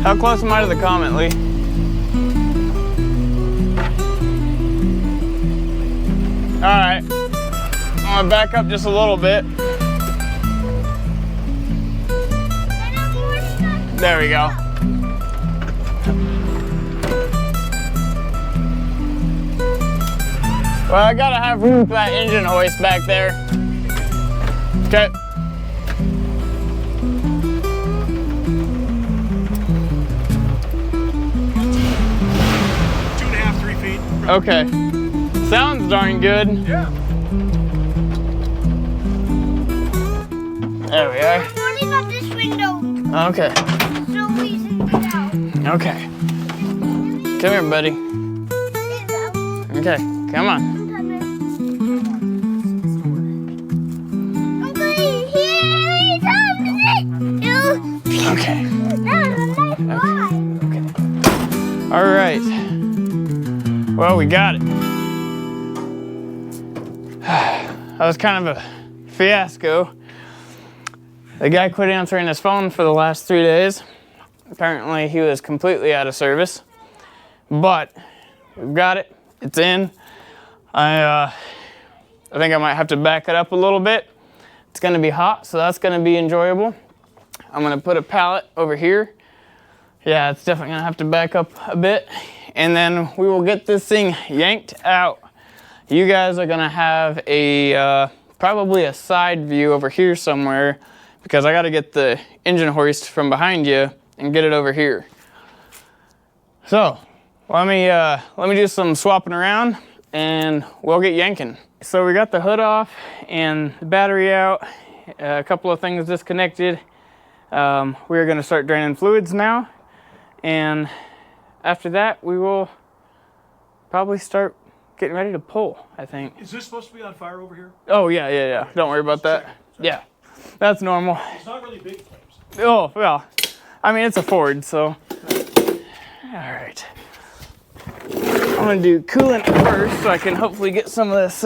How close am I to the comet, Lee? All right, I'm gonna back up just a little bit. There we go. Well, I gotta have room for that engine hoist back there. Okay. Okay. Sounds darn good. Yeah. There we are. I'm turning up this window. Okay. So we can get out. Okay. Come here, buddy. Okay, come on. I'm coming. I'm going here. Okay. That was a nice ride. Okay. All right. Well, we got it. That was kind of a fiasco. The guy quit answering his phone for the last 3 days. Apparently, he was completely out of service. But we've got it. It's in. I think I might have to back it up a little bit. It's gonna be hot, so that's gonna be enjoyable. I'm gonna put a pallet over here. Yeah, it's definitely gonna have to back up a bit. And then we will get this thing yanked out. You guys are gonna have a probably a side view over here somewhere, because I gotta get the engine hoist from behind you and get it over here. So let me do some swapping around and we'll get yanking. So we got the hood off and the battery out, a couple of things disconnected. We're gonna start draining fluids now, and after that we will probably start getting ready to pull, I think. Is this supposed to be on fire over here? Oh yeah. Don't worry about that. Yeah, that's normal. It's not really big flames. Oh, well, I mean, it's a Ford, so. All right. I'm gonna do coolant first so I can hopefully get some of this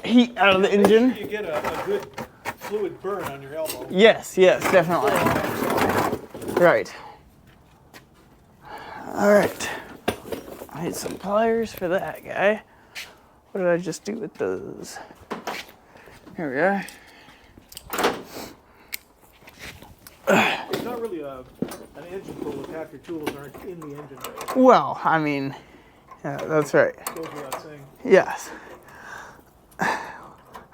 heat out of the engine. You get a good fluid burn on your elbow. Yes, definitely. Right. All right. I need some pliers for that guy. What did I just do with those? Here we are. It's not really an engine full if half your tools aren't in the engine bay. Well, I mean, yeah, that's right. Goes without saying. Yes. I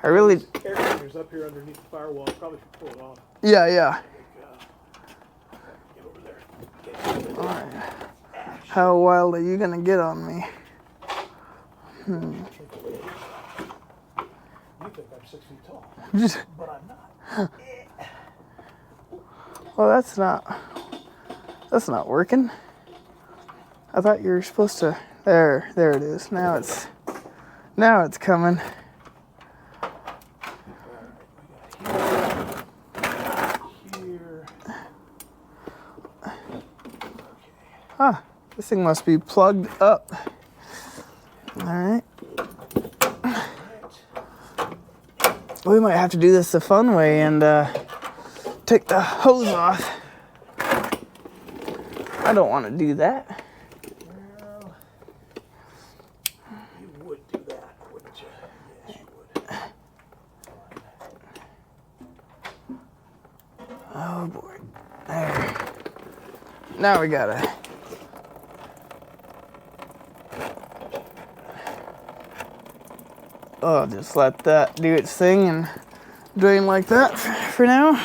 really. Air cleaner's up here underneath the firewall. Probably should pull it off. Yeah. Get over there. All right. How wild are you gonna get on me? You think I'm 6 feet tall, but I'm not. Well, that's not working. I thought you were supposed to. There it is. Now it's coming. Here. Huh. This thing must be plugged up. All right. We might have to do this the fun way and take the hose off. I don't want to do that. Well, you would do that, wouldn't you? Yes, you would. Oh boy. There. Now we gotta. I'll just let that do its thing and drain like that for now.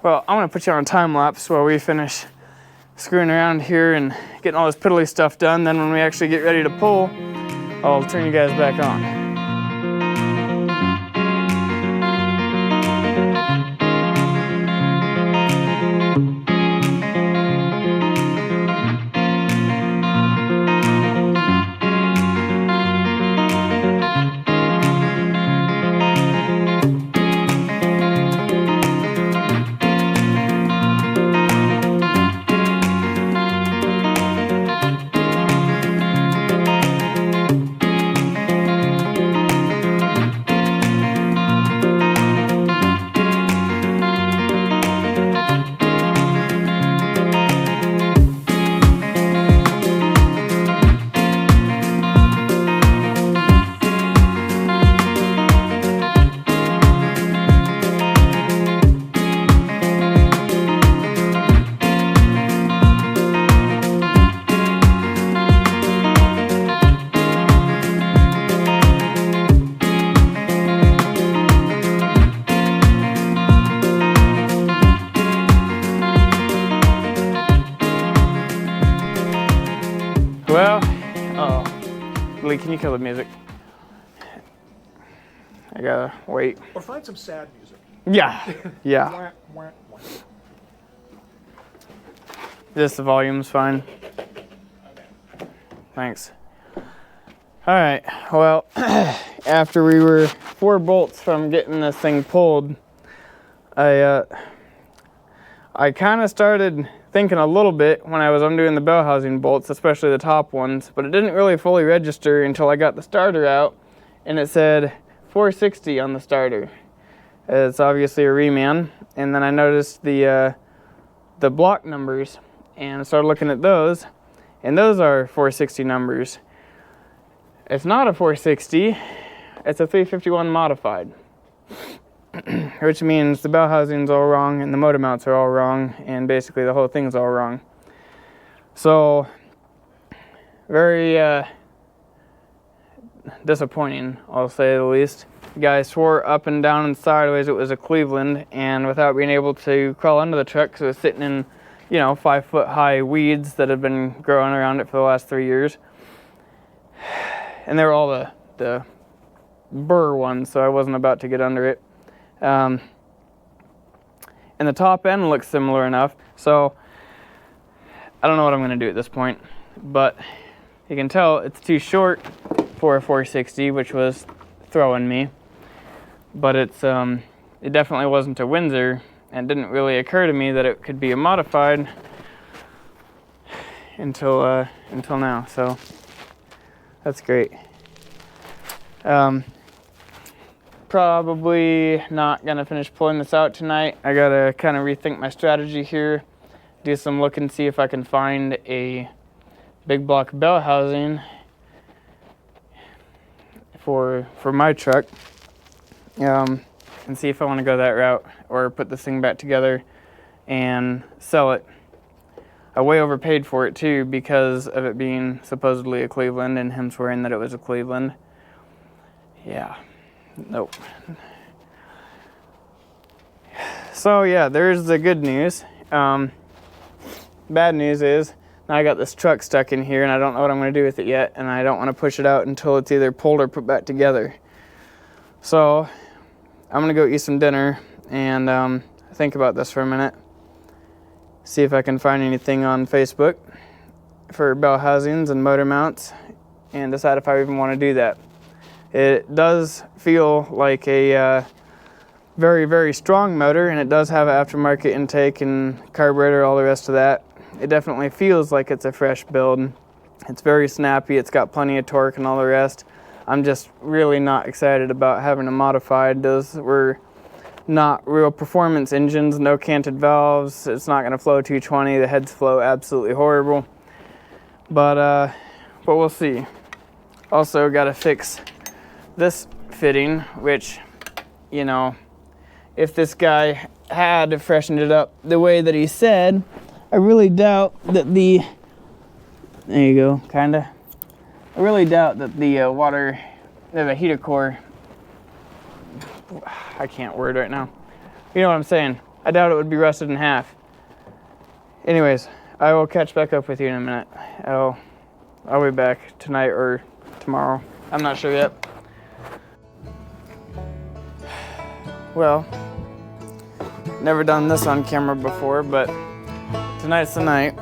Well, I'm gonna put you on a time lapse while we finish screwing around here and getting all this piddly stuff done. Then when we actually get ready to pull, I'll turn you guys back on. can you kill the music? I gotta wait. Or find some sad music. Yeah, yeah. Wah, wah, wah. Just the volume's fine. Thanks. All right, well, after we were 4 bolts from getting this thing pulled, I kind of started thinking a little bit when I was undoing the bell housing bolts, especially the top ones, but it didn't really fully register until I got the starter out, and it said 460 on the starter. It's obviously a reman, and then I noticed the block numbers, and I started looking at those, and those are 460 numbers. It's not a 460, it's a 351 modified. Which means the bell housing's all wrong and the motor mounts are all wrong and basically the whole thing's all wrong. So, very disappointing, I'll say the least. The guy swore up and down and sideways it was a Cleveland, and without being able to crawl under the truck because it was sitting in, 5-foot high weeds that had been growing around it for the last 3 years. And they were all the burr ones, so I wasn't about to get under it. And the top end looks similar enough, so I don't know what I'm going to do at this point, but you can tell it's too short for a 460, which was throwing me, but it definitely wasn't a Windsor, and it didn't really occur to me that it could be a modified until now, so that's great. Probably not gonna finish pulling this out tonight. I gotta kind of rethink my strategy here, do some looking, see if I can find a big block bell housing for my truck, and see if I want to go that route or put this thing back together and sell it. I way overpaid for it too because of it being supposedly a Cleveland and him swearing that it was a Cleveland. Yeah. Nope. So yeah, there's the good news. Bad news is now I got this truck stuck in here and I don't know what I'm going to do with it yet, and I don't want to push it out until it's either pulled or put back together. So I'm going to go eat some dinner and think about this for a minute. See if I can find anything on Facebook for bell housings and motor mounts and decide if I even want to do that. It does feel like a very, very strong motor, and it does have an aftermarket intake and carburetor, all the rest of that. It definitely feels like it's a fresh build. It's very snappy, it's got plenty of torque and all the rest. I'm just really not excited about having it modified. Those were not real performance engines, no canted valves. It's not going to flow 220. The heads flow absolutely horrible. But we'll see. Also got to fix this fitting, which, if this guy had freshened it up the way that he said, I really doubt that there you go, kinda. I really doubt that the heater core, I can't word right now. You know what I'm saying? I doubt it would be rusted in half. Anyways, I will catch back up with you in a minute. I'll be back tonight or tomorrow. I'm not sure yet. Well, never done this on camera before, but tonight's the night.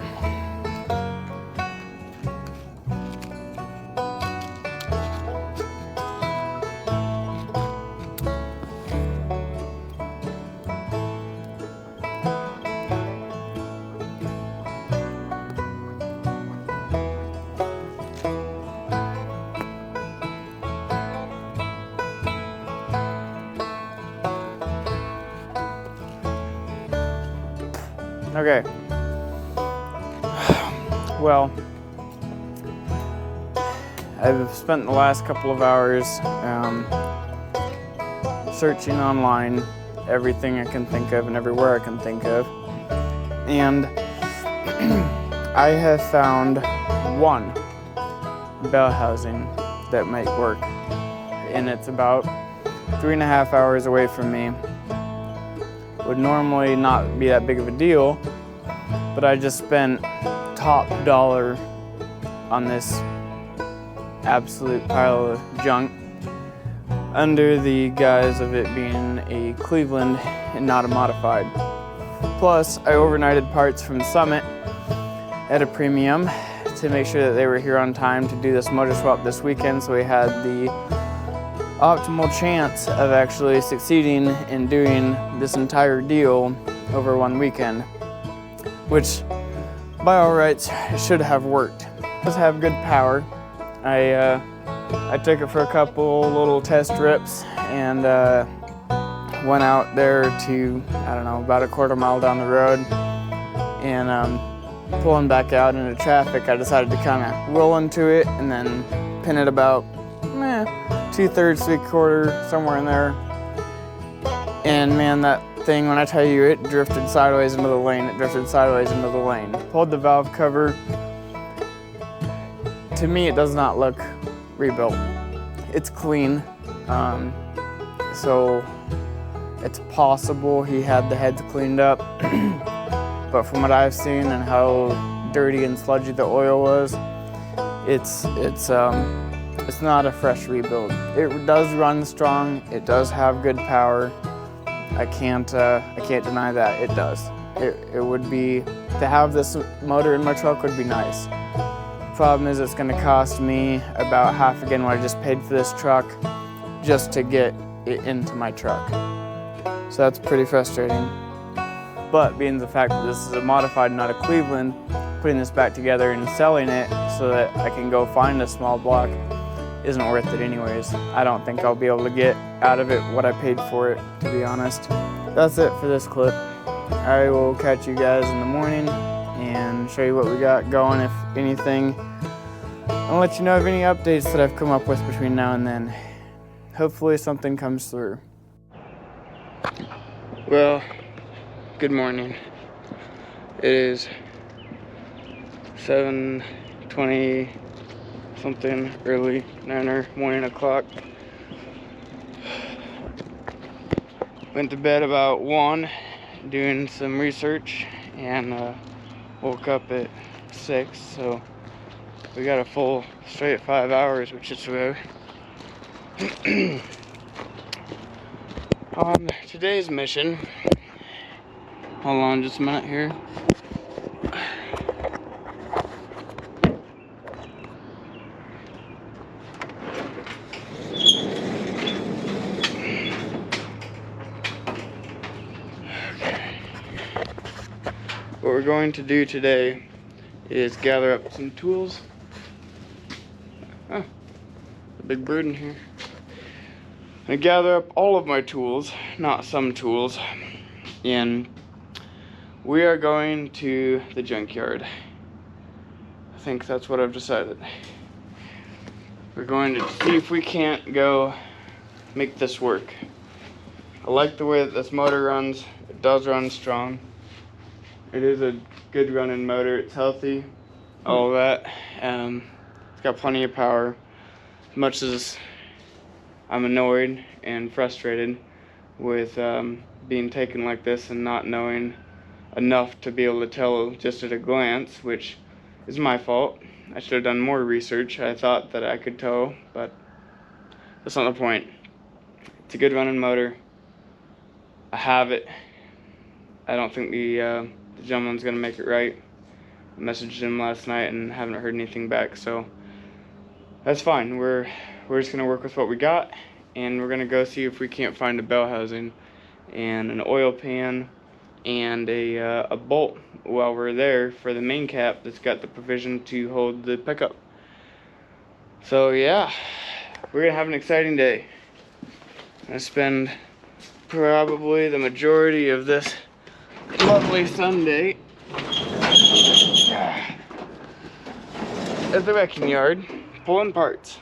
Okay. Well, I've spent the last couple of hours searching online everything I can think of and everywhere I can think of, and I have found one bell housing that might work, and it's about 3.5 hours away from me. Would normally not be that big of a deal, but I just spent top dollar on this absolute pile of junk under the guise of it being a Cleveland and not a modified. Plus, I overnighted parts from Summit at a premium to make sure that they were here on time to do this motor swap this weekend, so we had the optimal chance of actually succeeding in doing this entire deal over one weekend, which by all rights should have worked. It does have good power. I took it for a couple little test rips and went out there to, I don't know, about a quarter mile down the road, and pulling back out into traffic, I decided to kind of roll into it and then pin it about 2/3, 3/4, somewhere in there. And man, that thing, when I tell you, it drifted sideways into the lane. It drifted sideways into the lane. Pulled the valve cover. To me, it does not look rebuilt. It's clean. So it's possible he had the heads cleaned up. But from what I've seen and how dirty and sludgy the oil was, it's not a fresh rebuild. It does run strong. It does have good power. I can't deny that it does. It would be, to have this motor in my truck would be nice. Problem is, it's going to cost me about half again what I just paid for this truck just to get it into my truck. So that's pretty frustrating. But being the fact that this is a modified, not a Cleveland, putting this back together and selling it so that I can go find a small block isn't worth it anyways. I don't think I'll be able to get out of it what I paid for it, to be honest. That's it for this clip. I will catch you guys in the morning and show you what we got going, if anything. I'll let you know of any updates that I've come up with between now and then. Hopefully something comes through. Well, good morning. It is 7:20 something, early 9 morning o'clock. Went to bed about 1, doing some research, and woke up at 6, so we got a full straight 5 hours, which is rare. On today's mission, hold on just a minute here. What we're going to do today is gather up some tools. Oh, a big bird in here. I gather up all of my tools, not some tools, and we are going to the junkyard. I think that's what I've decided. We're going to see if we can't go make this work. I like the way that this motor runs. It does run strong. It is a good running motor. It's healthy, all that. It's got plenty of power. As much as I'm annoyed and frustrated with being taken like this and not knowing enough to be able to tell just at a glance, which is my fault. I should have done more research. I thought that I could tell, but that's not the point. It's a good running motor. I have it. I don't think the gentleman's gonna make it right. I messaged him last night and haven't heard anything back, so that's fine. We're just gonna work with what we got, and we're gonna go see if we can't find a bell housing and an oil pan and a bolt while we're there for the main cap that's got the provision to hold the pickup. So yeah, we're gonna have an exciting day. I spend probably the majority of this lovely Sunday at the wrecking yard pulling parts.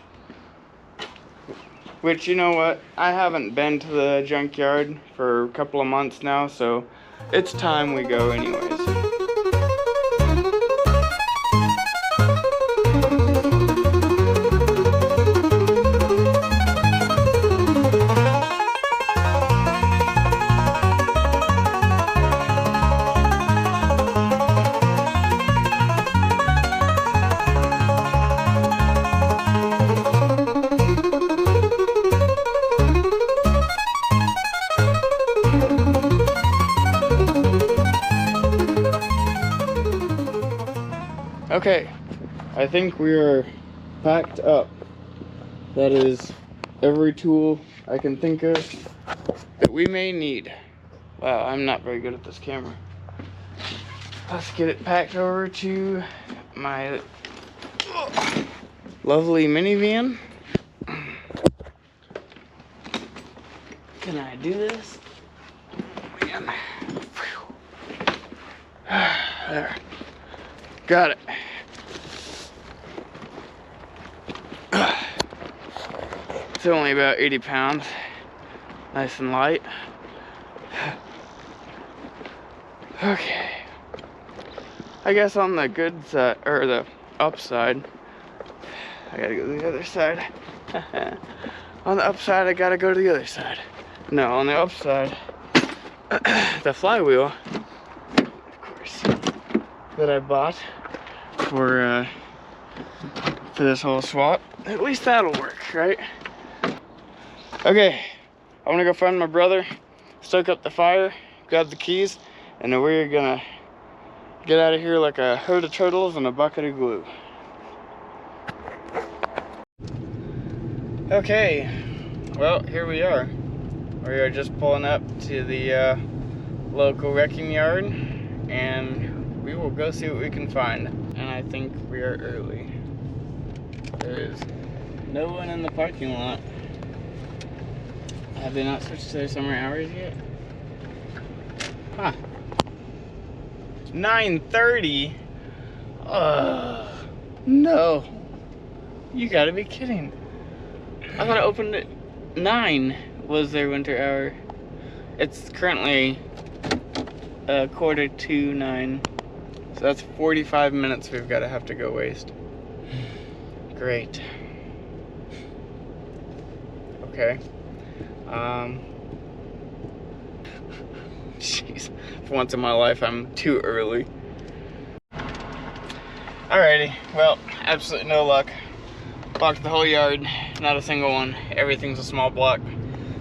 Which, you know what, I haven't been to the junkyard for a couple of months now, so it's time we go anyways. Okay, I think we are packed up. That is every tool I can think of that we may need. Wow, I'm not very good at this camera. Let's get it packed over to my lovely minivan. Can I do this? Man. There. Got it. It's only about 80 pounds. Nice and light. Okay. I guess on the good side, or the upside, I gotta go to the other side. On the upside, I gotta go to the other side. No, on the upside, the flywheel, of course, that I bought for this whole swap. At least that'll work, right? Okay, I'm gonna go find my brother, stoke up the fire, grab the keys, and then we're gonna get out of here like a herd of turtles and a bucket of glue. Okay, well, here we are. We are just pulling up to the local wrecking yard, and we will go see what we can find. And I think we are early. There is no one in the parking lot. Have they not switched to their summer hours yet? Huh. 9:30? No. You gotta be kidding. I thought it opened at 9 was their winter hour. It's currently 9:15. So that's 45 minutes we've got to have to go waste. Great. Okay. Jeez. For once in my life, I'm too early. Alrighty. Well, absolutely no luck. Blocked the whole yard. Not a single one. Everything's a small block.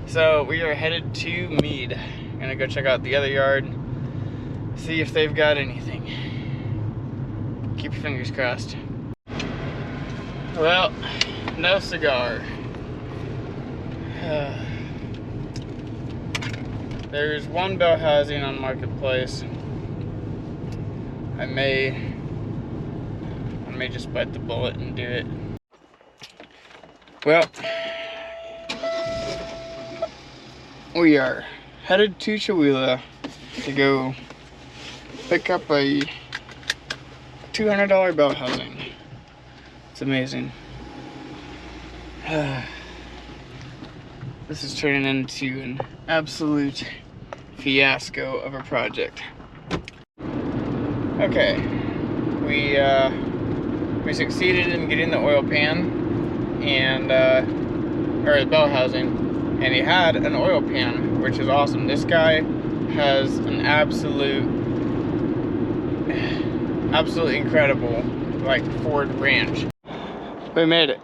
So we are headed to Mead. Gonna go check out the other yard. See if they've got anything. Keep your fingers crossed. Well, no cigar. There's one bell housing on Marketplace. I may just bite the bullet and do it. Well, we are headed to Chihuahua to go pick up a $200 bell housing. It's amazing. This is turning into an absolute fiasco of a project. Okay, we succeeded in getting the oil pan and or the bell housing, and he had an oil pan, which is awesome. This guy has an absolutely incredible like Ford Ranch. We made it.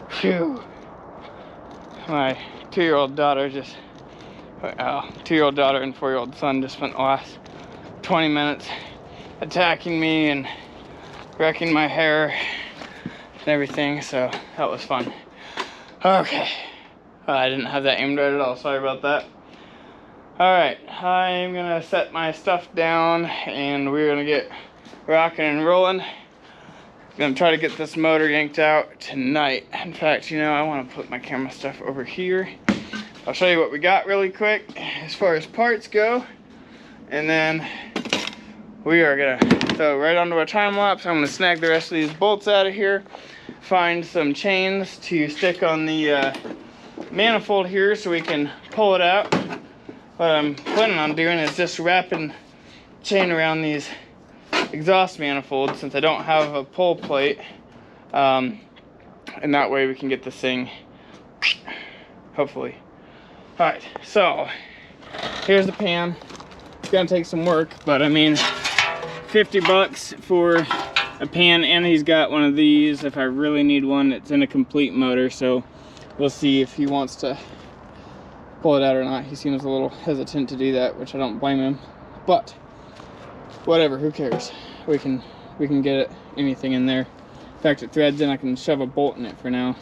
Phew. My 2-year-old daughter and 4-year-old son just spent the last 20 minutes attacking me and wrecking my hair and everything, so that was fun. Okay. I didn't have that aimed right at all, sorry about that. Alright, I'm gonna set my stuff down and we're gonna get rocking and rolling. I'm gonna try to get this motor yanked out tonight. In fact, you know, I want to put my camera stuff over here. I'll show you what we got really quick as far as parts go, and then we are gonna throw right onto a time lapse. I'm gonna snag the rest of these bolts out of here, find some chains to stick on the manifold here so we can pull it out. What I'm planning on doing is just wrapping chain around these exhaust manifold since I don't have a pull plate, and that way we can get this thing hopefully. Alright, so here's the pan. It's gonna take some work, but I mean $50 for a pan, and he's got one of these if I really need one. It's in a complete motor, so we'll see if he wants to pull it out or not. He seems a little hesitant to do that, which I don't blame him, but whatever, who cares? We can we can get anything in there. In fact, it threads in. I can shove a bolt in it for now.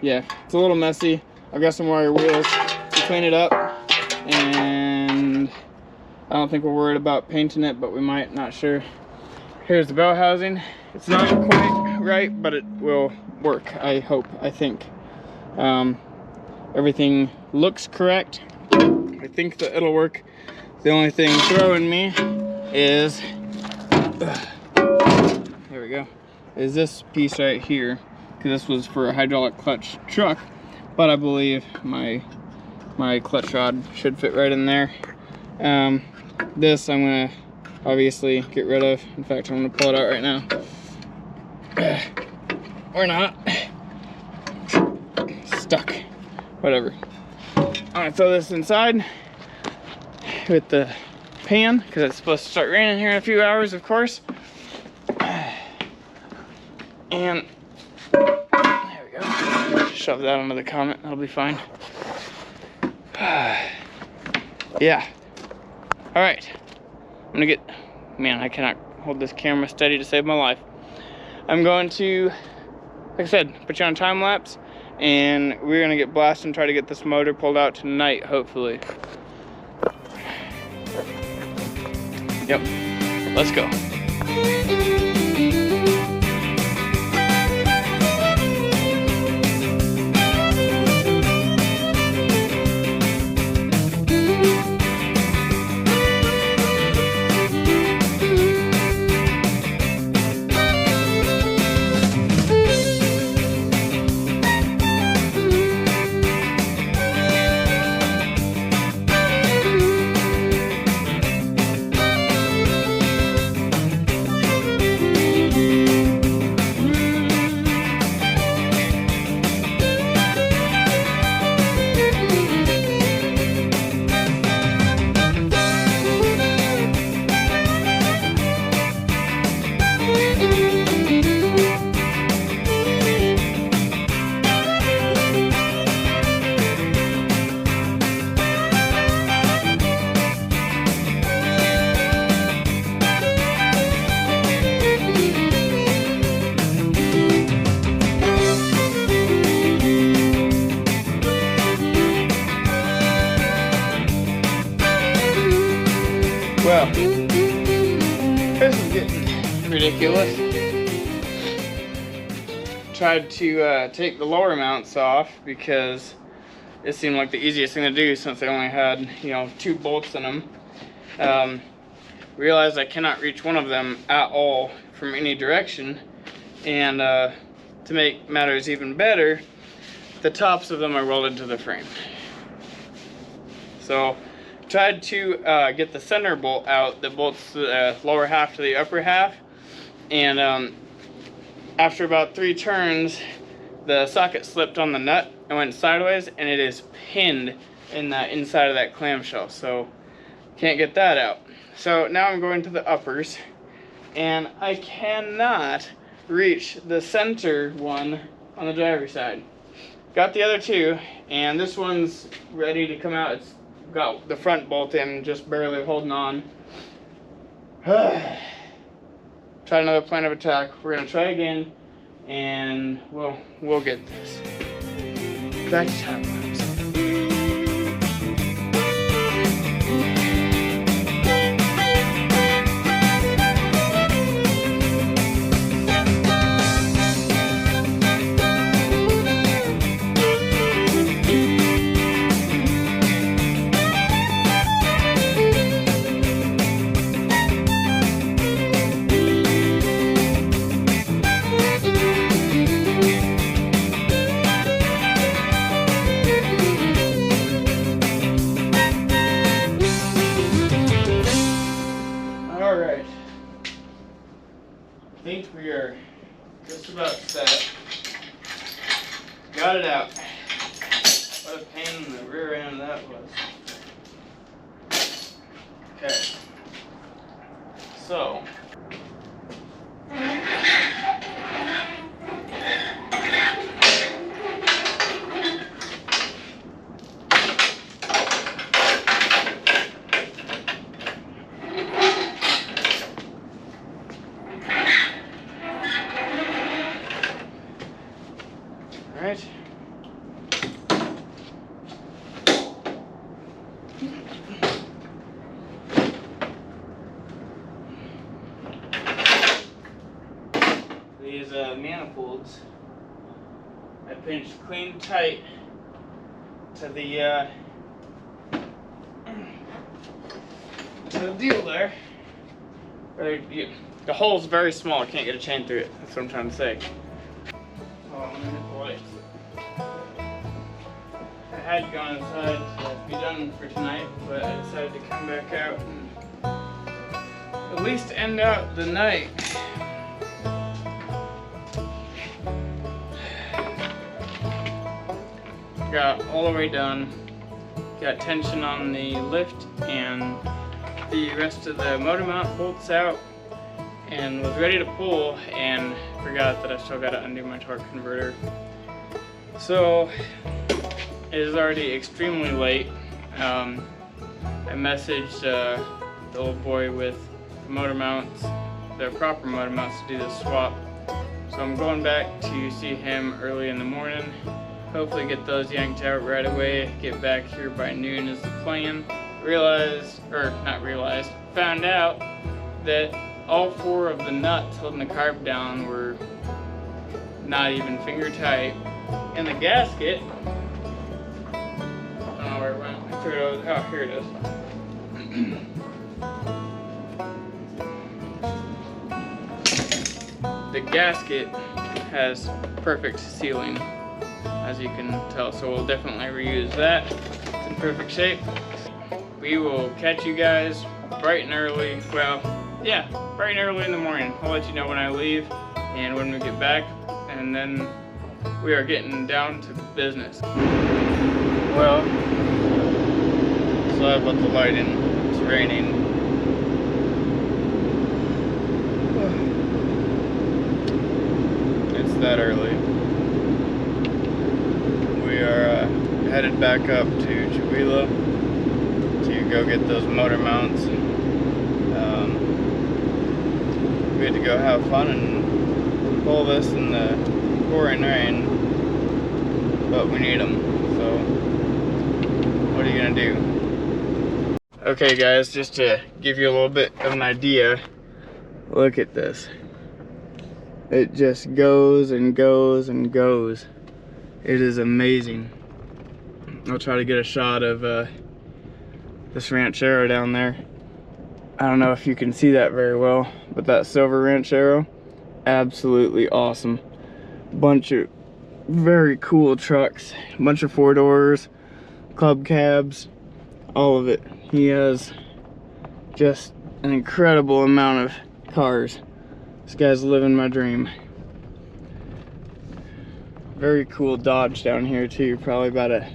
Yeah, it's a little messy. I've got some wire wheels to clean it up, and I don't think we're worried about painting it, but we might, not sure. Here's the bell housing. It's not quite right, but it will work, I hope, I think. Everything looks correct. I think that it'll work. The only thing throwing me is, here we go, is this piece right here, because this was for a hydraulic clutch truck, but I believe my clutch rod should fit right in there. This I'm gonna obviously get rid of. In fact, I'm gonna pull it out right now. Or not. Stuck. Whatever. I'm gonna throw this inside with the pan, because it's supposed to start raining here in a few hours, of course. And there we go. Shove that under the Comet. That'll be fine. Yeah. All right. I'm gonna get. Man, I cannot hold this camera steady to save my life. I'm going to, like I said, put you on time lapse, and we're gonna get blasted and try to get this motor pulled out tonight, hopefully. Yep. Let's go. Well, this is getting ridiculous. Tried to take the lower mounts off because it seemed like the easiest thing to do since they only had, 2 bolts in them. Realized I cannot reach one of them at all from any direction, and to make matters even better, the tops of them are welded to the frame. So tried to get the center bolt out that bolts the lower half to the upper half, and after about 3 turns the socket slipped on the nut and went sideways, and it is pinned in the inside of that clamshell, so can't get that out. So now I'm going to the uppers, and I cannot reach the center one on the driver's side. Got the other 2, and this one's ready to come out. It's got the front bolt in, just barely holding on. Try another plan of attack. We're gonna try again, and we'll get this. Back to time lapse. I think we are just about set. Got it out. What a pain in the rear end that was. Okay. So. manifolds. I pinched clean tight to the deal there. The hole's very small. I can't get a chain through it. That's what I'm trying to say. Oh, I'm gonna hit the lights. I had gone inside to be done for tonight, but I decided to come back out and at least end out the night. Got all the way done. Got tension on the lift and the rest of the motor mount bolts out, and was ready to pull and forgot that I still got to undo my torque converter. So it is already extremely late. I messaged the old boy with the motor mounts, the proper motor mounts, to do the swap. So I'm going back to see him early in the morning. Hopefully get those yanked out right away. Get back here by noon is the plan. Found out that all 4 of the nuts holding the carb down were not even finger tight. And the gasket, I don't know where it went. I threw it over. Oh, here it is. The gasket has perfect sealing, as you can tell, so we'll definitely reuse that. It's in perfect shape. We will catch you guys bright and early. Well, yeah, bright and early in the morning. I'll let you know when I leave and when we get back, and then we are getting down to business. Well, sorry about the lighting. It's raining. It's that early. We are headed back up to Chihuahua to go get those motor mounts. We had to go have fun and pull this in the pouring rain, but we need them, so what are you gonna do? Okay guys, just to give you a little bit of an idea, look at this. It just goes and goes and goes. It is amazing. I'll try to get a shot of this Ranchero down there. I don't know if you can see that very well, but that silver Ranchero, absolutely awesome. Bunch of very cool trucks, bunch of 4-doors, club cabs, all of it. He has just an incredible amount of cars. This guy's living my dream. Very cool Dodge down here too, probably about a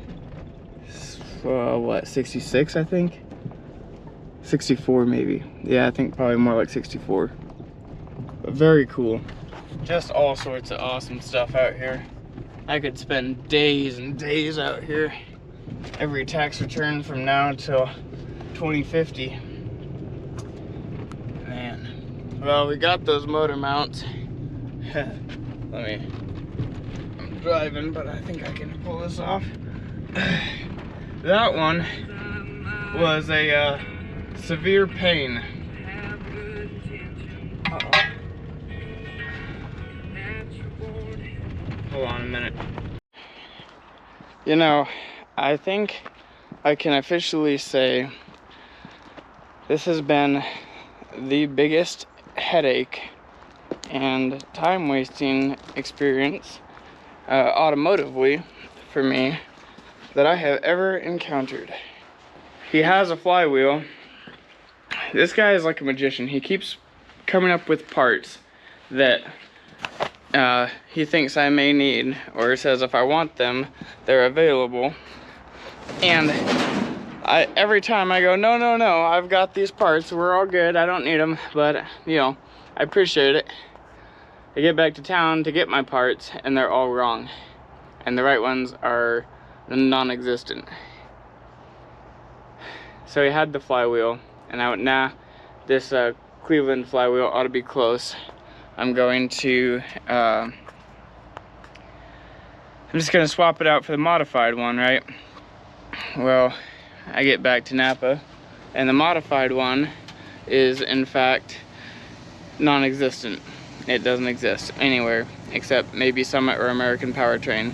what, 66 I think? 64 maybe. Yeah, I think probably more like 64. But very cool. Just all sorts of awesome stuff out here. I could spend days and days out here. Every tax return from now until 2050. Man. Well, we got those motor mounts. I'm driving, but I think I can pull this off. That one was a severe pain. Uh-oh. Hold on a minute. You know, I think I can officially say this has been the biggest headache and time wasting experience automotively for me that I have ever encountered. He has a flywheel. This guy is like a magician. He keeps coming up with parts that he thinks I may need, or says if I want them, they're available. And every time I go, no, I've got these parts, we're all good, I don't need them, but you know, I appreciate it. I get back to town to get my parts and they're all wrong. And the right ones are non-existent. So he had the flywheel, and I went, nah, this Cleveland flywheel ought to be close. I'm going to, I'm just gonna swap it out for the modified one, right? Well, I get back to Napa, and the modified one is in fact non-existent. It doesn't exist anywhere except maybe Summit or American Powertrain.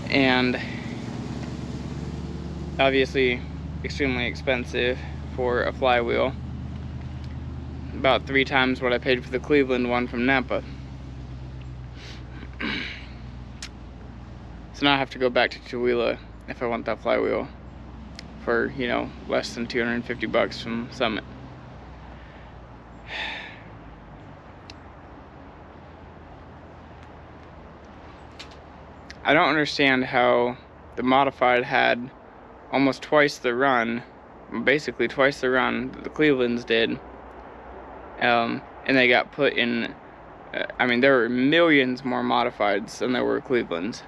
And obviously extremely expensive for a flywheel. About 3 times what I paid for the Cleveland one from Napa. So now I have to go back to Chihuahua if I want that flywheel for, you know, less than 250 bucks from Summit. I don't understand how the modified had almost twice the run, basically twice the run that the Clevelands did, and they got put in, I mean, there were millions more modifieds than there were Clevelands,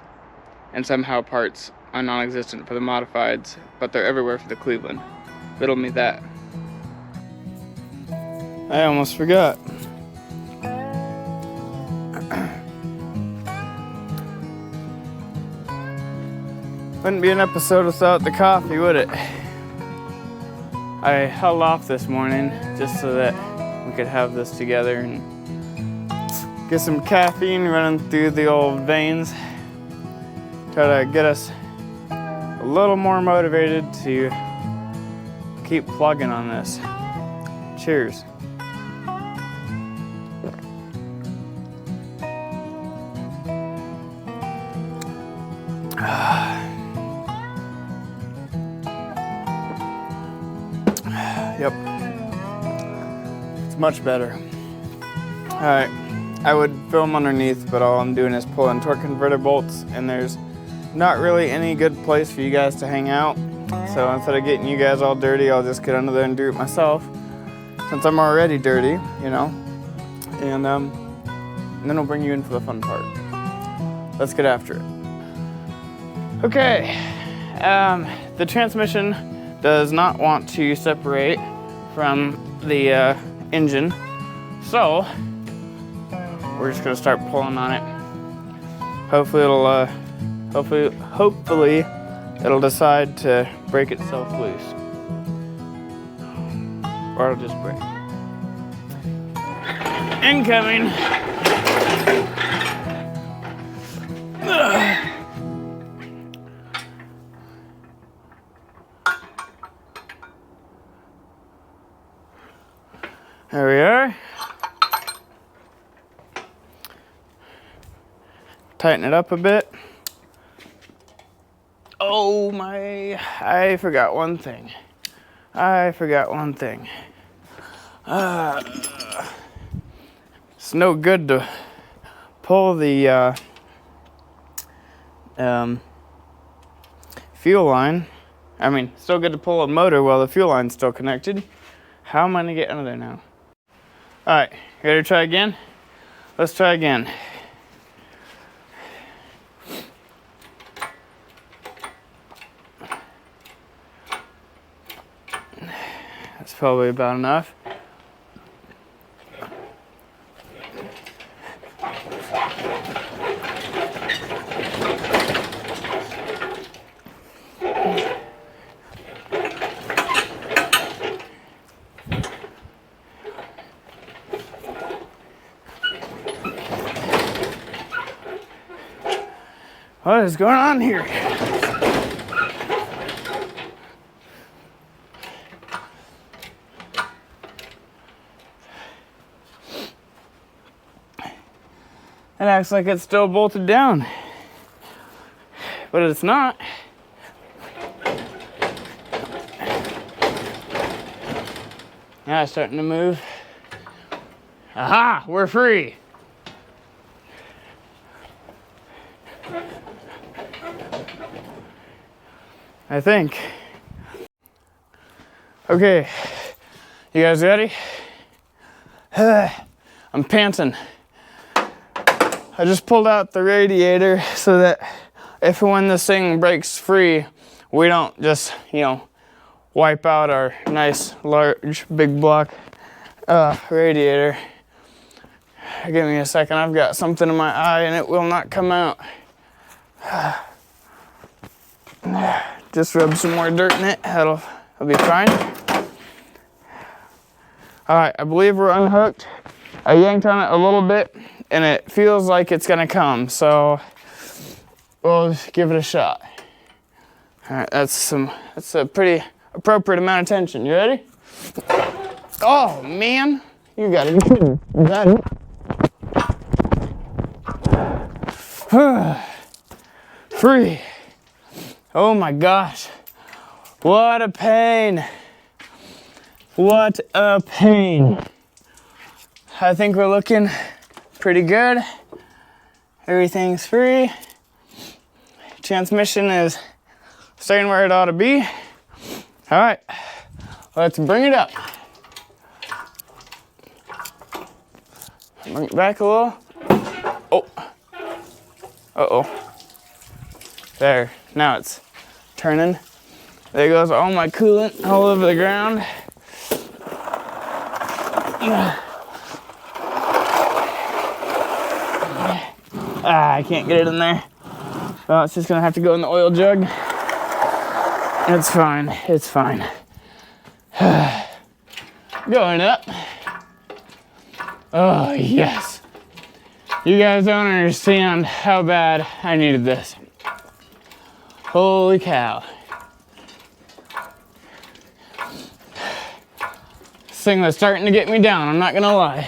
and somehow parts are non-existent for the modifieds, but they're everywhere for the Cleveland. Riddle me that. I almost forgot. Wouldn't be an episode without the coffee, would it? I held off this morning just so that we could have this together and get some caffeine running through the old veins. Try to get us a little more motivated to keep plugging on this. Cheers. Yep. It's much better. Alright. I would film underneath, but all I'm doing is pulling torque converter bolts, and there's not really any good place for you guys to hang out. So instead of getting you guys all dirty, I'll just get under there and do it myself, since I'm already dirty, you know. And then we'll bring you in for the fun part. Let's get after it. Okay. The transmission does not want to separate from the engine, so we're just gonna start pulling on it. Hopefully it'll decide to break itself loose, or it'll just break. Incoming. Ugh. There we are. Tighten it up a bit. Oh my, I forgot one thing. It's no good to pull the fuel line. I mean, still good to pull a motor while the fuel line's still connected. How am I gonna get under there now? All right, ready to try again? Let's try again. That's probably about enough. What is going on here? It acts like it's still bolted down, but it's not. Now it's starting to move. Aha, we're free. I think. Okay, you guys ready? I'm panting. I just pulled out the radiator so that if and when this thing breaks free, we don't just, you know, wipe out our nice, large, big block radiator. Give me a second, I've got something in my eye and it will not come out. Just rub some more dirt in it, it'll be fine. All right, I believe we're unhooked. I yanked on it a little bit and it feels like it's gonna come, so we'll give it a shot. All right, that's a pretty appropriate amount of tension. You ready? Oh man, you got it. Got it. Free. Oh my gosh. What a pain. What a pain. I think we're looking pretty good. Everything's free. Transmission is staying where it ought to be. All right, let's bring it up. Bring it back a little. Oh. Uh-oh. There, now it's turning. There goes all my coolant all over the ground. I can't get it in there. Well, it's just gonna have to go in the oil jug. It's fine, it's fine. Going up. Oh, yes. You guys don't understand how bad I needed this. Holy cow. This thing was starting to get me down, I'm not gonna lie.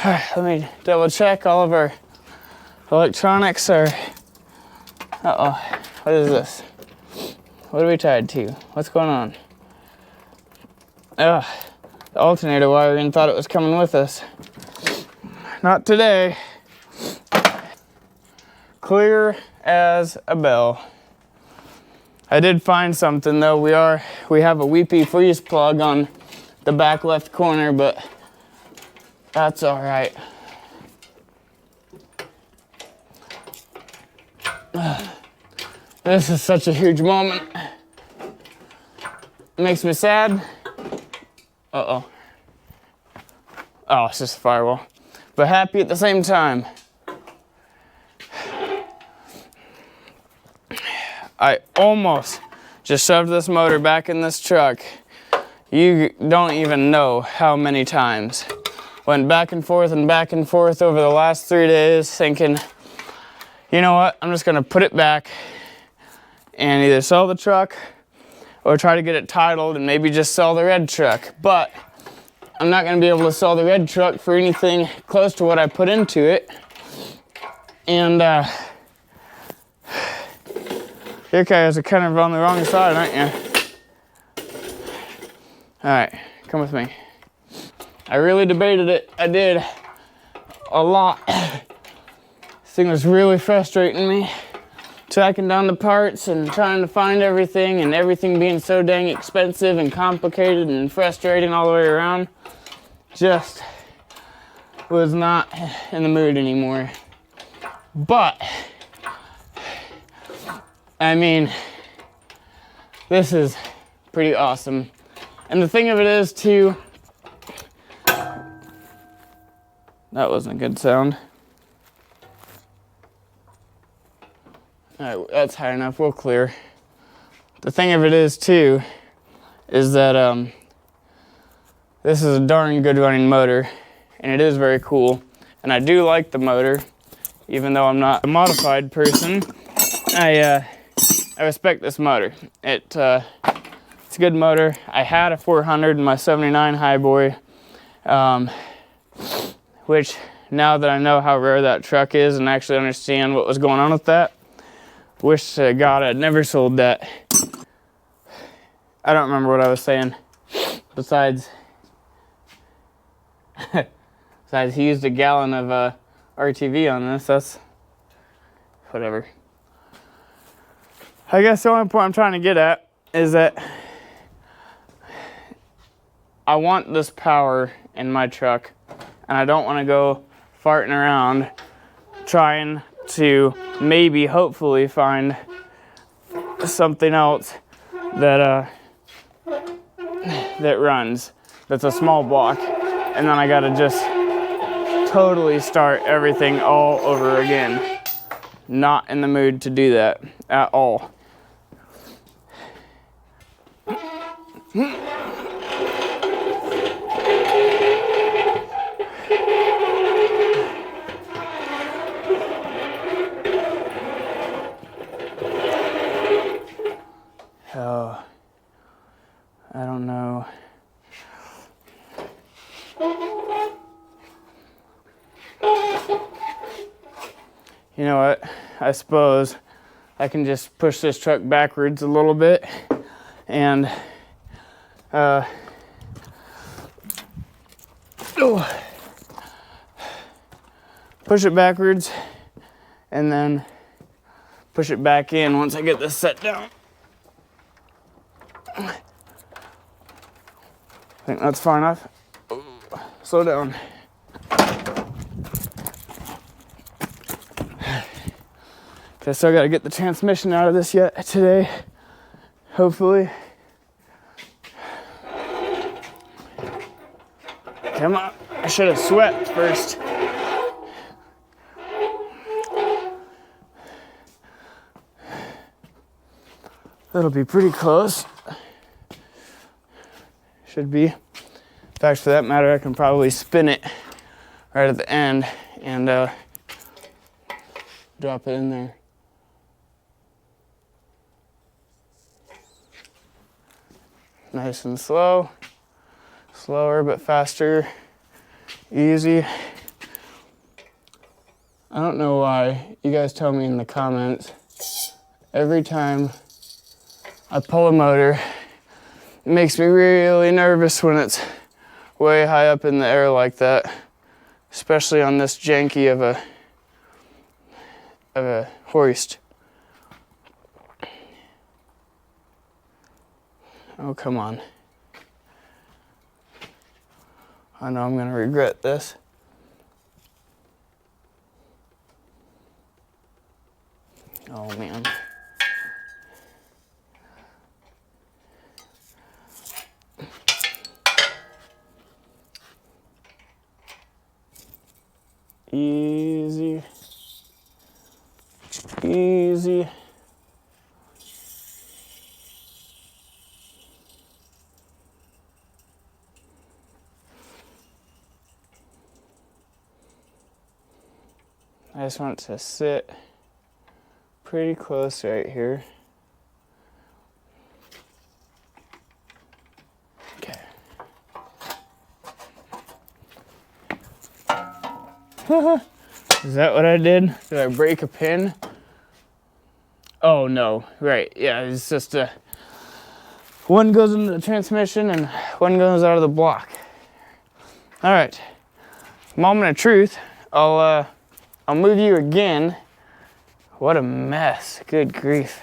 All right, let me double check all of our electronics are, uh-oh, what is this? What are we tied to? What's going on? Ugh, the alternator wiring thought it was coming with us. Not today. Clear as a bell. I did find something though. We have a weepy freeze plug on the back left corner, but that's all right. This is such a huge moment. It makes me sad. Uh-oh. Oh, it's just a firewall. But happy at the same time. I almost just shoved this motor back in this truck. You don't even know how many times. Went back and forth over the last 3 days thinking, you know what, I'm just gonna put it back and either sell the truck or try to get it titled and maybe just sell the red truck. But I'm not gonna be able to sell the red truck for anything close to what I put into it. And you guys are kind of on the wrong side, aren't you? All right, come with me. I really debated it. I did a lot. This thing was really frustrating me. Tracking down the parts and trying to find everything, and everything being so dang expensive and complicated and frustrating all the way around. Just was not in the mood anymore. But, I mean, this is pretty awesome. And the thing of it is too, that wasn't a good sound. All right, that's high enough, we'll clear. The thing of it is too, is that this is a darn good running motor, and it is very cool. And I do like the motor, even though I'm not a modified person. I respect this motor. It's a good motor. I had a 400 in my 79 Highboy, which now that I know how rare that truck is and actually understand what was going on with that, wish to God I'd never sold that. I don't remember what I was saying. Besides he used a gallon of RTV on this. That's whatever. I guess the only point I'm trying to get at is that I want this power in my truck, and I don't want to go farting around trying to maybe, hopefully, find something else that that runs, that's a small block, and then I gotta just totally start everything all over again. Not in the mood to do that at all. Oh, I don't know. You know what? I suppose I can just push this truck backwards a little bit and push it backwards and then push it back in once I get this set down. I think that's far enough. Slow down. I still gotta get the transmission out of this yet today, hopefully. Come on, I should have swept first. That'll be pretty close. Should be. In fact, for that matter, I can probably spin it right at the end and drop it in there. Nice and slow. Slower but faster. Easy. I don't know why. You guys tell me in the comments. Every time I pull a motor, it makes me really nervous when it's way high up in the air like that. Especially on this janky of a hoist. Oh, come on. I know I'm gonna regret this. Oh, man. Easy. Easy. I just want it to sit pretty close right here. Okay. Is that what I did? Did I break a pin? Oh no, right, yeah, it's just one goes into the transmission and one goes out of the block. All right, moment of truth. I'll move you again. What a mess, good grief.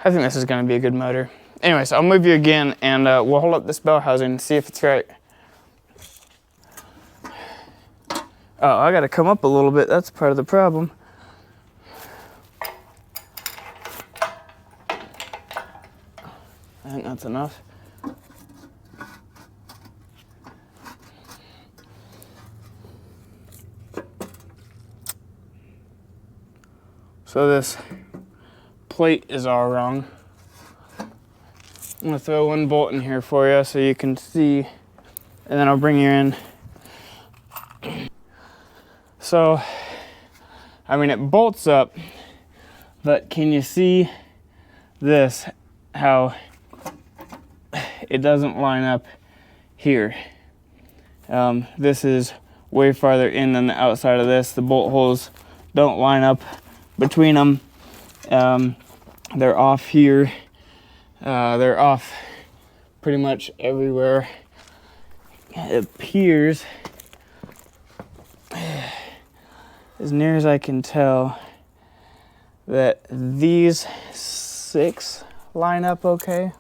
I think this is gonna be a good motor. Anyways, I'll move you again and we'll hold up this bell housing and see if it's right. Oh, I gotta come up a little bit, that's part of the problem. I think that's enough. So this plate is all wrong. I'm gonna throw one bolt in here for you so you can see, and then I'll bring you in. So, I mean, it bolts up, but can you see this, how it doesn't line up here? This is way farther in than the outside of this. The bolt holes don't line up between them. They're off here. They're off pretty much everywhere. It appears, as near as I can tell, that these 6 line up okay.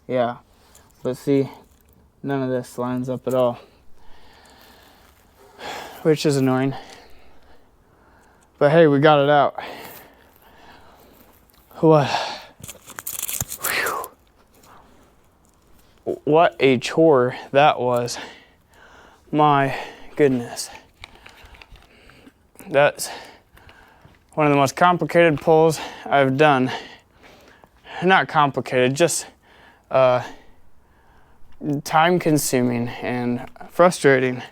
Yeah, but see, none of this lines up at all, which is annoying. But hey, we got it out. What? Whew. What a chore that was. My goodness. That's one of the most complicated pulls I've done. Not complicated, just time consuming and frustrating.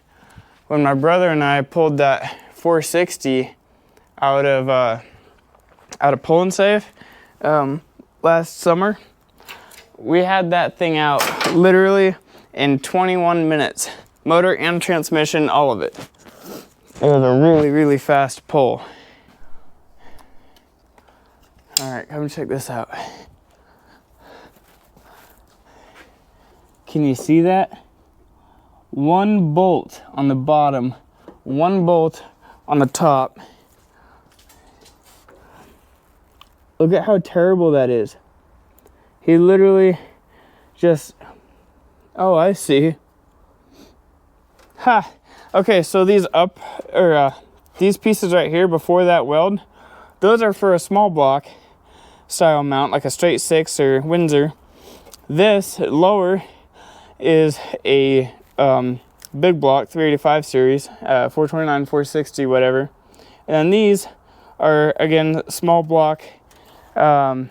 When my brother and I pulled that 460 out of out of Pull and Save last summer. We had that thing out literally in 21 minutes. Motor and transmission, all of it. It was a really, really fast pull. All right, come check this out. Can you see that? One bolt on the bottom, one bolt on the top. Look at how terrible that is. He literally just, oh, I see. Ha! Okay, so these these pieces right here before that weld, those are for a small block style mount, like a straight 6 or Windsor. This lower is a big block 385 series, 429, 460, whatever. And then these are, again, small block, well,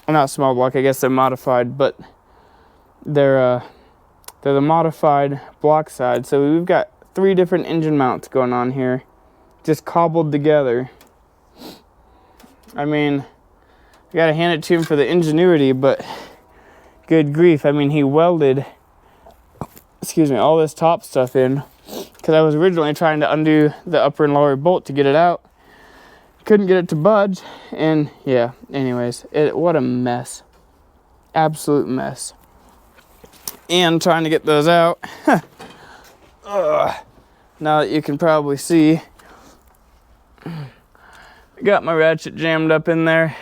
not small block, I guess they're modified, but they're the modified block side. So we've got 3 different engine mounts going on here, just cobbled together. I mean, I gotta hand it to him for the ingenuity, but good grief. I mean, he welded, excuse me, all this top stuff in, because I was originally trying to undo the upper and lower bolt to get it out. Couldn't get it to budge, and yeah, anyways, what a mess. Absolute mess. And trying to get those out, now that you can probably see, I got my ratchet jammed up in there.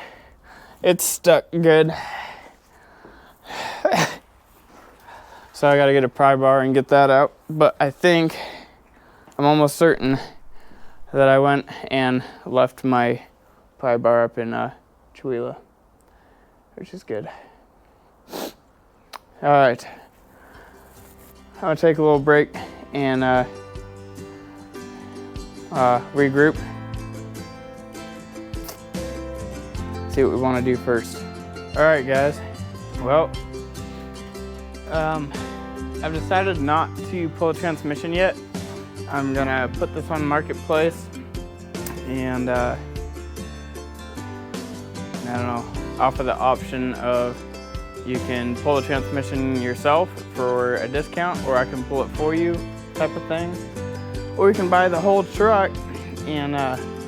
It's stuck good. So I gotta get a pry bar and get that out. But I think, I'm almost certain that I went and left my pry bar up in Chihuahua, which is good. All right, I'm gonna take a little break and regroup. See what we want to do first. All right, guys. Well, I've decided not to pull a transmission yet. I'm gonna put this on Marketplace, and I don't know, offer the option of you can pull the transmission yourself for a discount, or I can pull it for you, type of thing. Or you can buy the whole truck and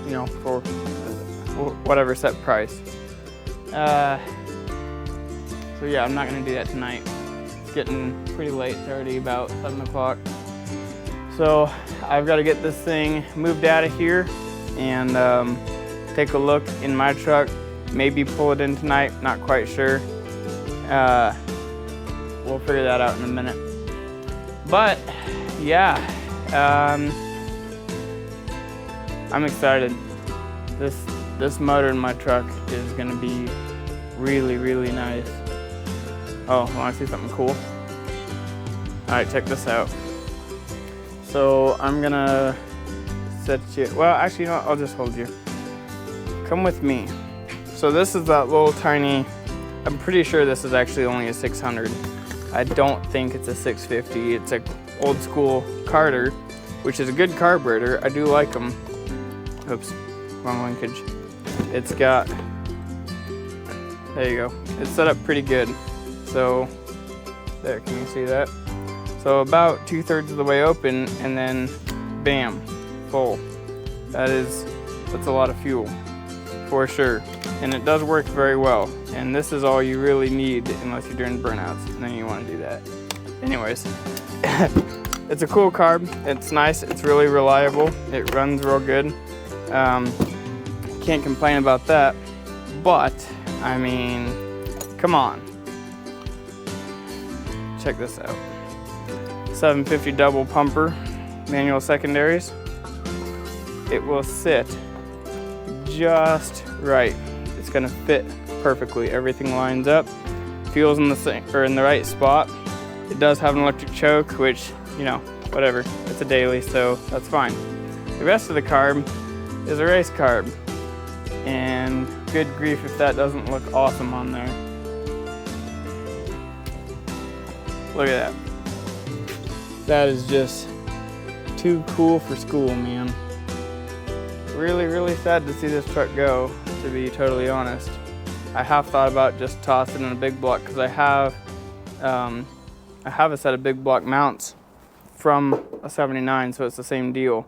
you know, for whatever set price. So yeah, I'm not gonna do that tonight. It's getting pretty late. It's already about 7 o'clock. So I've got to get this thing moved out of here and take a look in my truck. Maybe pull it in tonight, not quite sure. We'll figure that out in a minute. But yeah, I'm excited. This motor in my truck is gonna be really, really nice. Oh, wanna see something cool? All right, check this out. So I'm gonna set you, well, actually, you know what? I'll just hold you. Come with me. So this is that little tiny, I'm pretty sure this is actually only a 600. I don't think it's a 650. It's a old school Carter, which is a good carburetor. I do like them. Oops, wrong linkage. It's got, there you go. It's set up pretty good. So there, can you see that? So about 2/3 of the way open, and then bam, full. That's a lot of fuel for sure. And it does work very well. And this is all you really need unless you're doing burnouts, and then you want to do that. Anyways, it's a cool carb. It's nice. It's really reliable. It runs real good. Can't complain about that. But I mean, come on. Check this out. 750 double pumper, manual secondaries. It will sit just right. It's gonna fit perfectly. Everything lines up. Fuel's in the right spot. It does have an electric choke, which, you know, whatever. It's a daily, so that's fine. The rest of the carb is a race carb. And good grief if that doesn't look awesome on there. Look at that. That is just too cool for school, man. Really, really sad to see this truck go. to be totally honest. I have thought about just tossing in a big block because I have a set of big block mounts from a 79, so it's the same deal.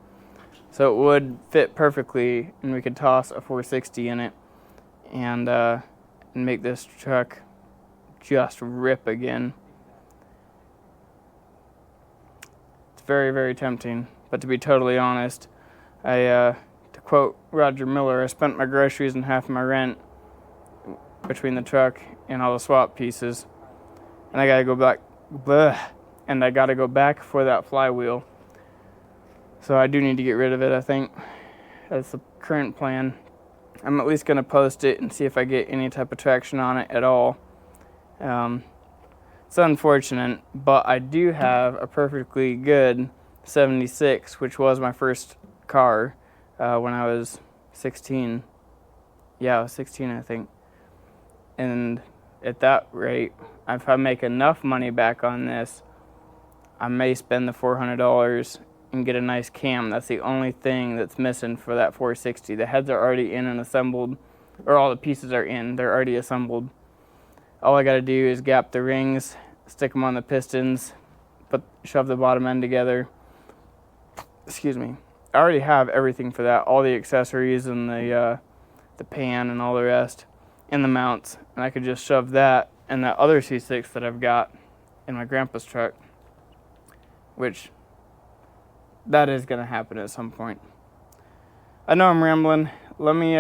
So it would fit perfectly, and we could toss a 460 in it and make this truck just rip again. It's very, very tempting, but to be totally honest, to quote Roger Miller, I spent my groceries and half my rent between the truck and all the swap pieces, and I gotta go back, and I gotta go back for that flywheel. So I do need to get rid of it, I think. That's the current plan. I'm at least gonna post it and see if I get any type of traction on it at all. It's unfortunate, but I do have a perfectly good 76, which was my first car when I was 16. Yeah, I was 16, I think. And at that rate, if I make enough money back on this, I may spend the $400 and get a nice cam. That's the only thing that's missing for that 460. The heads are already in and assembled, or all the pieces are in. They're already assembled. All I got to do is gap the rings, stick them on the pistons, shove the bottom end together. Excuse me. I already have everything for that, all the accessories and the pan and all the rest, and the mounts. And I could just shove that and that other C6 that I've got in my grandpa's truck, which that is going to happen at some point. I know I'm rambling. Let me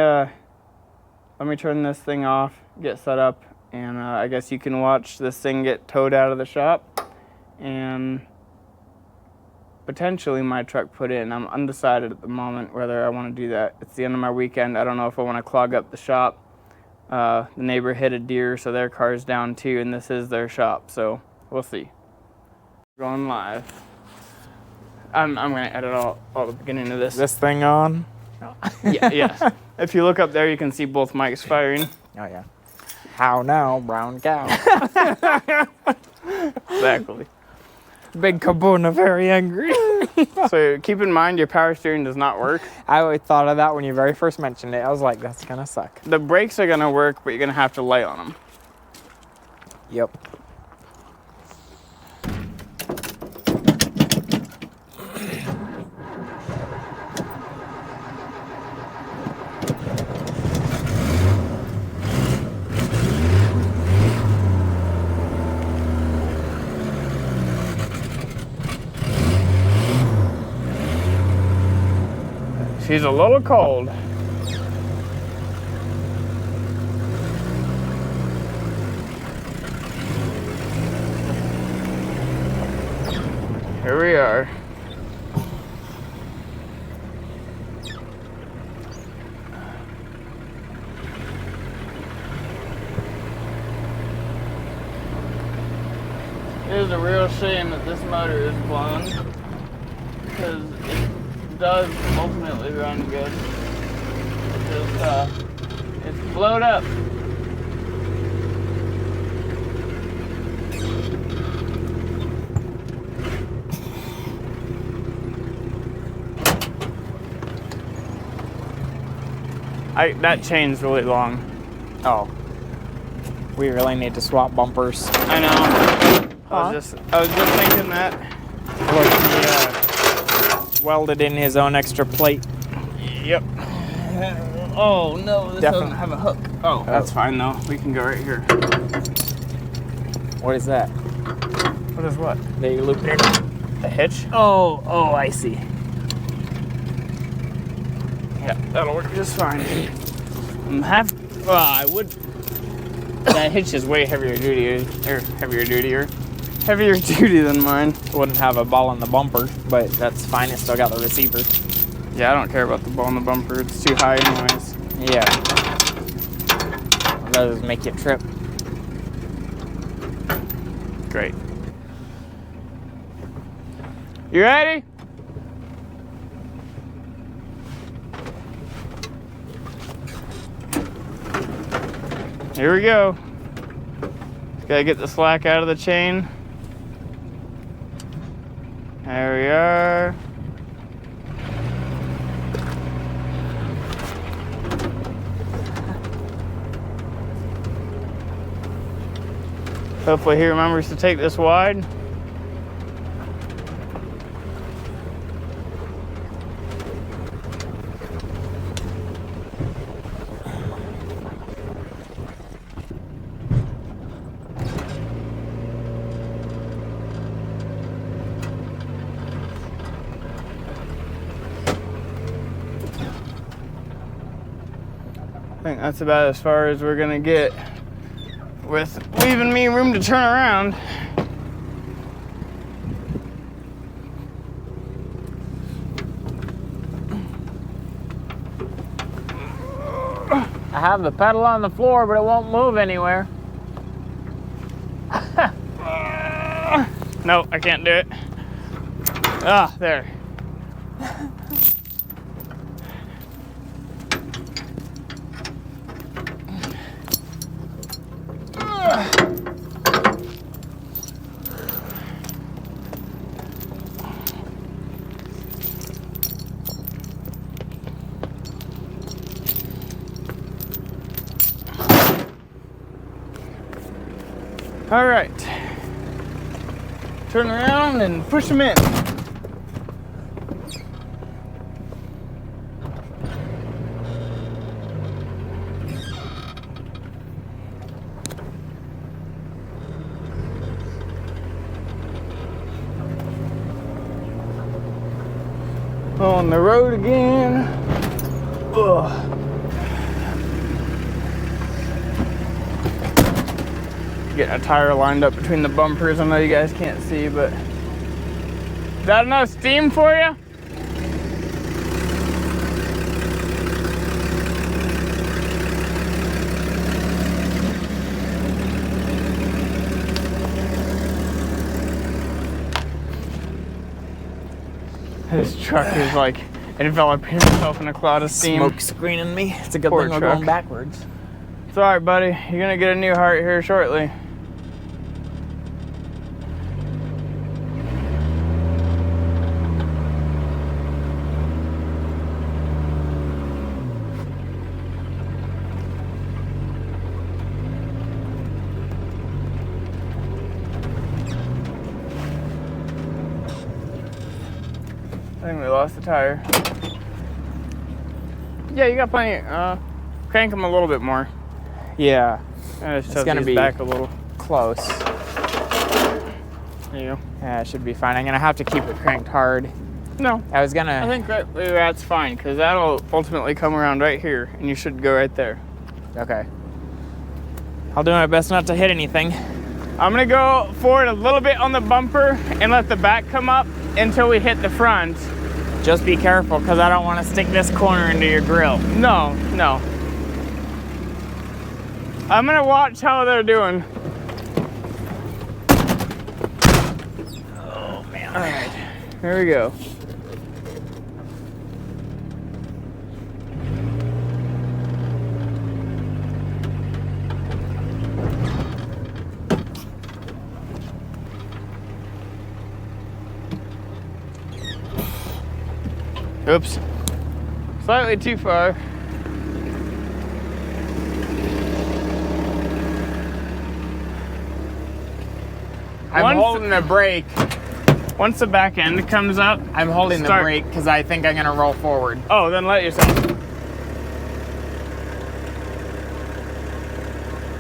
turn this thing off, get set up, and I guess you can watch this thing get towed out of the shop and potentially my truck put in. I'm undecided at the moment whether I want to do that. It's the end of my weekend. I don't know if I want to clog up the shop. The neighbor hit a deer, so their car's down too, and this is their shop, so we'll see. Going live. I'm going to edit all the beginning of this. This thing on? Yeah. If you look up there, you can see both mics firing. Oh, yeah. How now, brown cow? Exactly. Big Kabuna, very angry. So keep in mind your power steering does not work. I always thought of that when you very first mentioned it. I was like, that's gonna suck. The brakes are going to work, but you're going to have to lay on them. Yep. She's a little cold. Here we are. It is a real shame that this motor is blown, because it does ultimately run good. It's blowed up. That chain's really long. Oh. We really need to swap bumpers. I know. I was just thinking that. Look, he welded in his own extra plate. Yep. Oh no, this Definitely. doesn't have a hook. Oh, that's fine though. We can go right here. What is that? What is what? They looped it. The hitch? Oh, I see. Yeah, that'll work just fine. I would. That hitch is way heavier duty than mine. Wouldn't have a ball in the bumper, but that's fine. It still got the receiver. Yeah, I don't care about the ball in the bumper. It's too high anyways. Yeah. That does make you trip. Great. You ready? Here we go. Just gotta get the slack out of the chain. There we are. Hopefully he remembers to take this wide. I think that's about as far as we're gonna get with leaving me room to turn around. I have the pedal on the floor, but it won't move anywhere. No, I can't do it. Ah, there. All right. Turn around and push them in. On the road again. Ugh. Getting a tire lined up between the bumpers. I know you guys can't see, but is that enough steam for you? This truck is like enveloping itself in a cloud of steam. Smoke screening me. It's a good Poor thing we're truck. going backwards. It's all right, buddy. You're gonna get a new heart here shortly. I think we lost the tire. Yeah, you got plenty. Crank them a little bit more. Yeah, It's gonna be back a little. close. There you go. Yeah, it should be fine. I'm gonna have to keep it cranked hard. No, I was I gonna. think that's fine because that'll ultimately come around right here, and you should go right there. Okay. I'll do my best not to hit anything. I'm gonna go forward a little bit on the bumper and let the back come up until we hit the front. Just be careful, because I don't want to stick this corner into your grill. No, no. I'm gonna watch how they're doing. Oh man. All right, here we go. Oops. Slightly too far. I'm holding the brake. Once the back end comes up, I'm holding the Start. brake because I think I'm gonna roll forward. oh, then let yourself.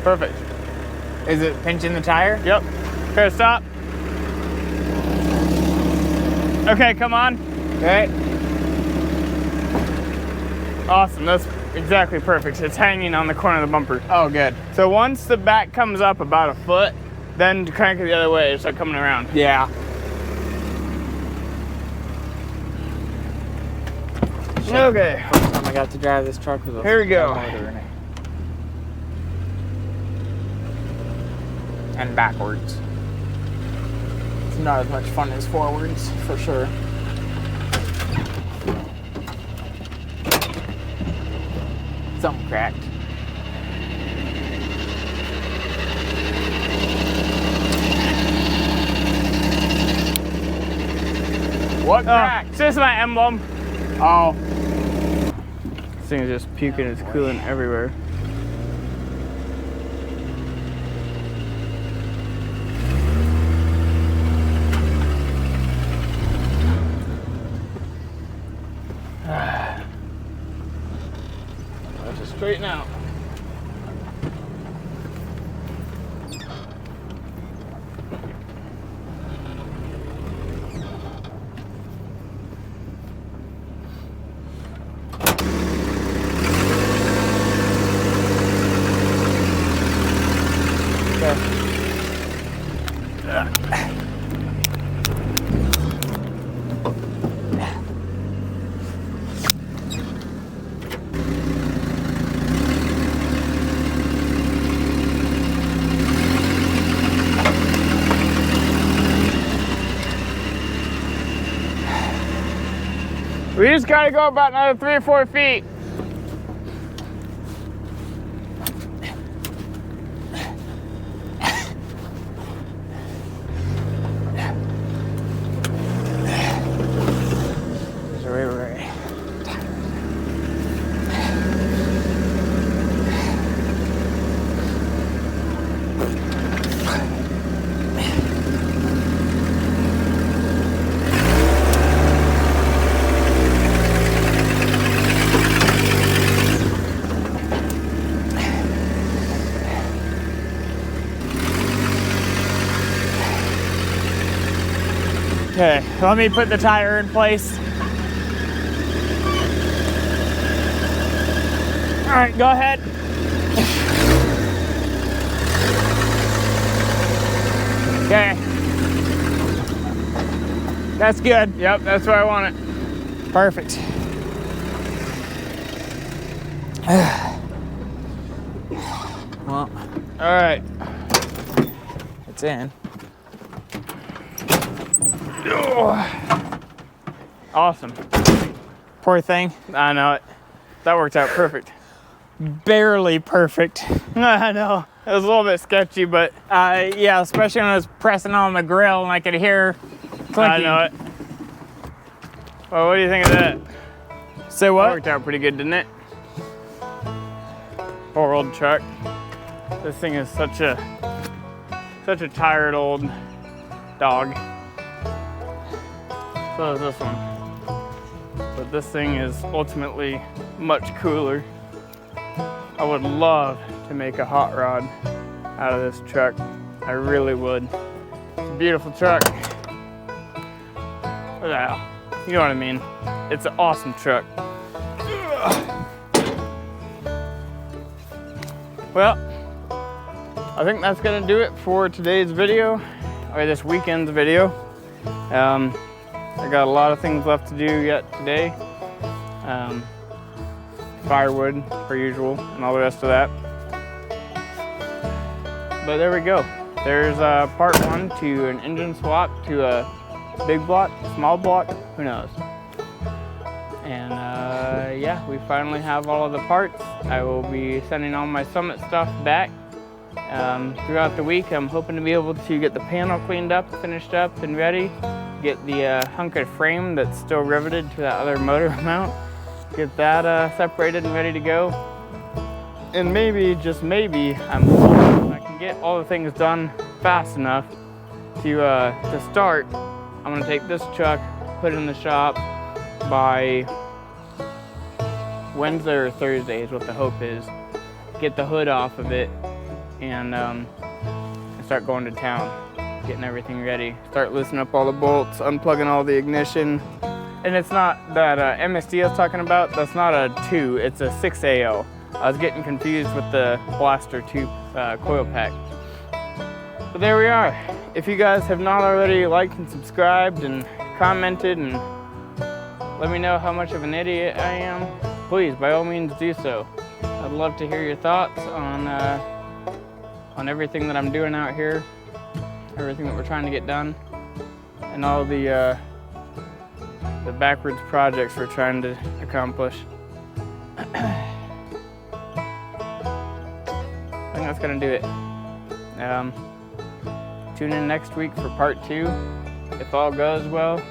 Perfect. Is it pinching the tire? Yep. Okay, stop. Okay, come on. Okay. Awesome, that's exactly perfect. It's hanging on the corner of the bumper. Oh, good. So once the back comes up about a foot, then crank it the other way, start coming around. Yeah. Okay. First time I got to drive this truck with a Here we go. motor in it. And backwards. It's not as much fun as forwards, for sure. Something cracked. What cracked? It's just my emblem. Oh, This thing is just puking, it's cooling everywhere. straighten out. We just gotta go about another 3 or 4 feet. Okay, let me put the tire in place. All right, go ahead. Okay. That's good. Yep, that's where I want it. Perfect. Well, all right. It's in. Awesome. Poor thing. I know it. That worked out perfect. Barely perfect. I know. It was a little bit sketchy, but yeah, especially when I was pressing on the grill and I could hear clicking. I know it. Well, what do you think of that? Say what? That worked out pretty good, didn't it? Poor old truck. This thing is such a tired old dog. So is this one. But this thing is ultimately much cooler. I would love to make a hot rod out of this truck. I really would. It's a beautiful truck. Yeah, you know what I mean. It's an awesome truck. Well, I think that's gonna do it for today's video, or this weekend's video. I got a lot of things left to do yet today. Firewood, per usual, and all the rest of that. But there we go. There's part 1 to an engine swap to a big block, small block, who knows. And yeah, we finally have all of the parts. I will be sending all my Summit stuff back. Throughout the week, I'm hoping to be able to get the panel cleaned up, finished up, and ready. Get the hunk of frame that's still riveted to that other motor mount. Get that separated and ready to go. And maybe, just maybe, I'm hoping I can get all the things done fast enough to start. I'm gonna take this truck, put it in the shop by Wednesday or Thursday is what the hope is. Get the hood off of it and start going to town, getting everything ready. Start loosening up all the bolts, unplugging all the ignition. And it's not that MSD I was talking about, that's not a 2, it's a 6AO. I was getting confused with the blaster tube coil pack. But there we are. If you guys have not already liked and subscribed and commented and let me know how much of an idiot I am, please, by all means, do so. I'd love to hear your thoughts on everything that I'm doing out here, everything that we're trying to get done, and all the backwards projects we're trying to accomplish. I think that's gonna do it. Tune in next week for part 2. If all goes well,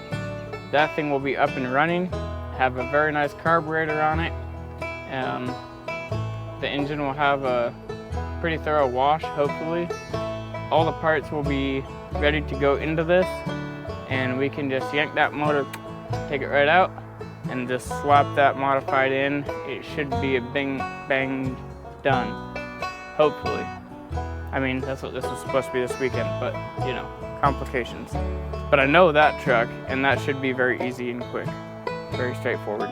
that thing will be up and running, have a very nice carburetor on it. The engine will have a pretty thorough wash, hopefully. All the parts will be ready to go into this, and we can just yank that motor, take it right out, and just slap that modified in. It should be a bing bang done, hopefully. I mean, that's what this is supposed to be this weekend, but you know, complications. But I know that truck, and that should be very easy and quick, very straightforward.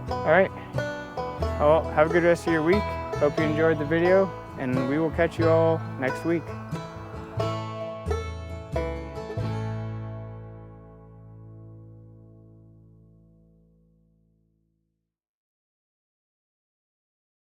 All right, well, have a good rest of your week. Hope you enjoyed the video, and we will catch you all next week.